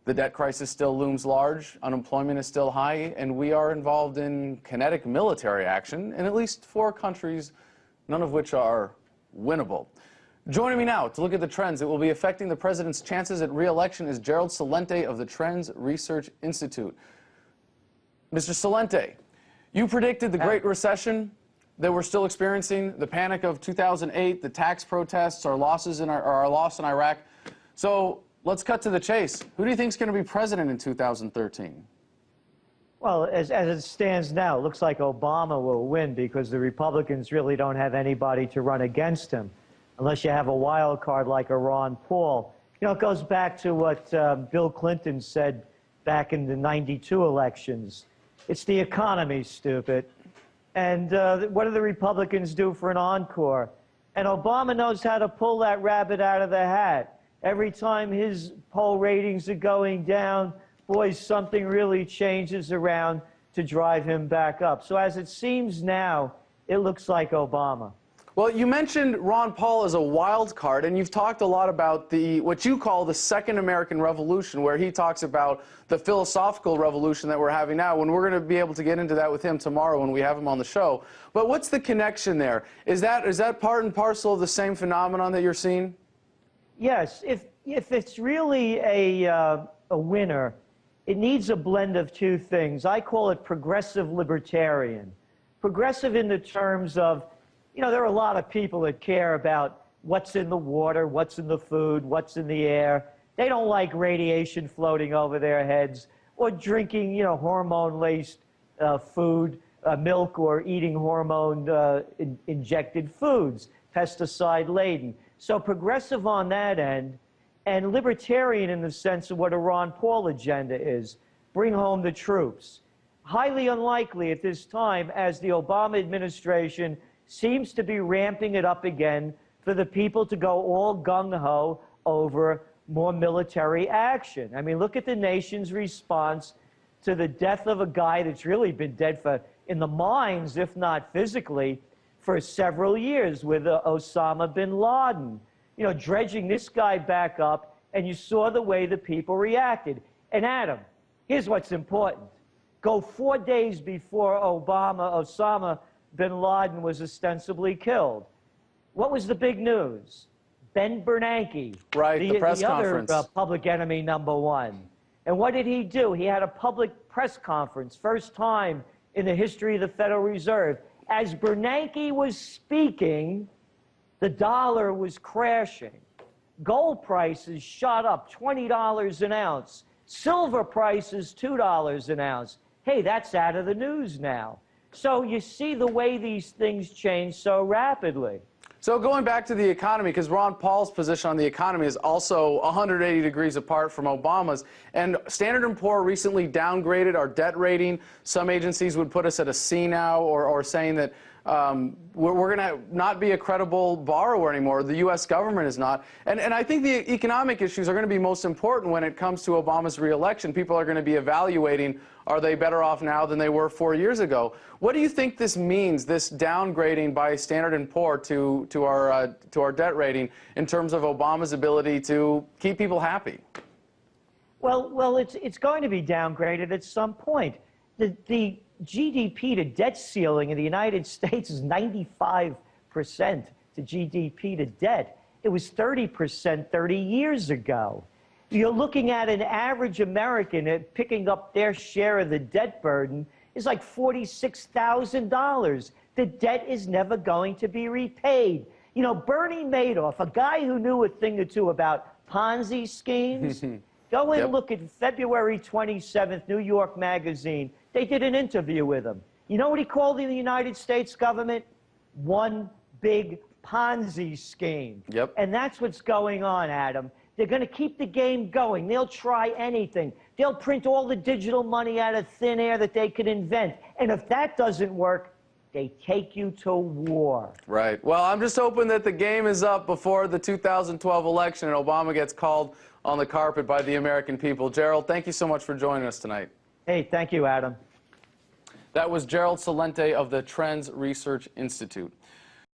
The debt crisis still looms large, unemployment is still high, and we are involved in kinetic military action in at least 4 countries, none of which are winnable. Joining me now to look at the trends that will be affecting the president's chances at re-election is Gerald Celente of the Trends Research Institute. Mr. Celente, you predicted the Great Recession that we're still experiencing, the panic of 2008, the tax protests, our loss in Iraq. So let's cut to the chase. Who do you think is going to be president in 2013? Well, as it stands now, it looks like Obama will win because the Republicans really don't have anybody to run against him, unless you have a wild card like a Ron Paul. You know, it goes back to what Bill Clinton said back in the '92 elections. It's the economy, stupid. And what do the Republicans do for an encore? And Obama knows how to pull that rabbit out of the hat. Every time his poll ratings are going down, boy, something really changes around to drive him back up. So as it seems now, it looks like Obama. Well, you mentioned Ron Paul as a wild card, and you've talked a lot about what you call the Second American Revolution, where he talks about the philosophical revolution that we're having now, when we're going to be able to get into that with him tomorrow when we have him on the show. But what's the connection there? Is that part and parcel of the same phenomenon that you're seeing? Yes. If it's really a winner, it needs a blend of 2 things. I call it progressive libertarian. Progressive in the terms of, you know, there are a lot of people that care about what's in the water, what's in the food, what's in the air. They don't like radiation floating over their heads or drinking, you know, hormone-laced food, milk, or eating hormone-injected foods, pesticide-laden. So progressive on that end, and libertarian in the sense of what a Ron Paul agenda is. Bring home the troops. Highly unlikely at this time, as the Obama administration seems to be ramping it up again, for the people to go all gung-ho over more military action. I mean, look at the nation's response to the death of a guy that's really been dead in the minds, if not physically, for several years with Osama bin Laden. You know, dredging this guy back up, and you saw the way the people reacted. And Adam, here's what's important. Go 4 days before Osama bin Laden was ostensibly killed. What was the big news? Ben Bernanke, right, the press conference. Other public enemy #1. And what did he do? He had a public press conference, first time in the history of the Federal Reserve. As Bernanke was speaking, the dollar was crashing. Gold prices shot up $20 an ounce. Silver prices $2 an ounce. Hey, that's out of the news now. So you see the way these things change so rapidly. So going back to the economy, because Ron Paul's position on the economy is also 180 degrees apart from Obama's, and Standard & Poor recently downgraded our debt rating. Some agencies would put us at a C now, or saying that we're going to not be a credible borrower anymore. The U.S. government is not. And I think the economic issues are going to be most important when it comes to Obama's re-election. People are going to be evaluating, are they better off now than they were 4 years ago? What do you think this means, this downgrading by Standard & Poor to our debt rating, in terms of Obama's ability to keep people happy? Well, it's going to be downgraded at some point. The GDP to debt ceiling in the United States is 95% to GDP to debt. It was 30% 30 years ago. You're looking at an average American picking up their share of the debt burden is like $46,000. The debt is never going to be repaid. You know, Bernie Madoff, a guy who knew a thing or two about Ponzi schemes, go and look at February 27th, New York Magazine. They did an interview with him. You know what he called the United States government? One big Ponzi scheme. Yep. And that's what's going on, Adam. They're going to keep the game going. They'll try anything. They'll print all the digital money out of thin air that they could invent. And if that doesn't work, they take you to war. Right. Well, I'm just hoping that the game is up before the 2012 election and Obama gets called on the carpet by the American people. Gerald, thank you so much for joining us tonight. Hey, thank you, Adam. That was Gerald Celente of the Trends Research Institute.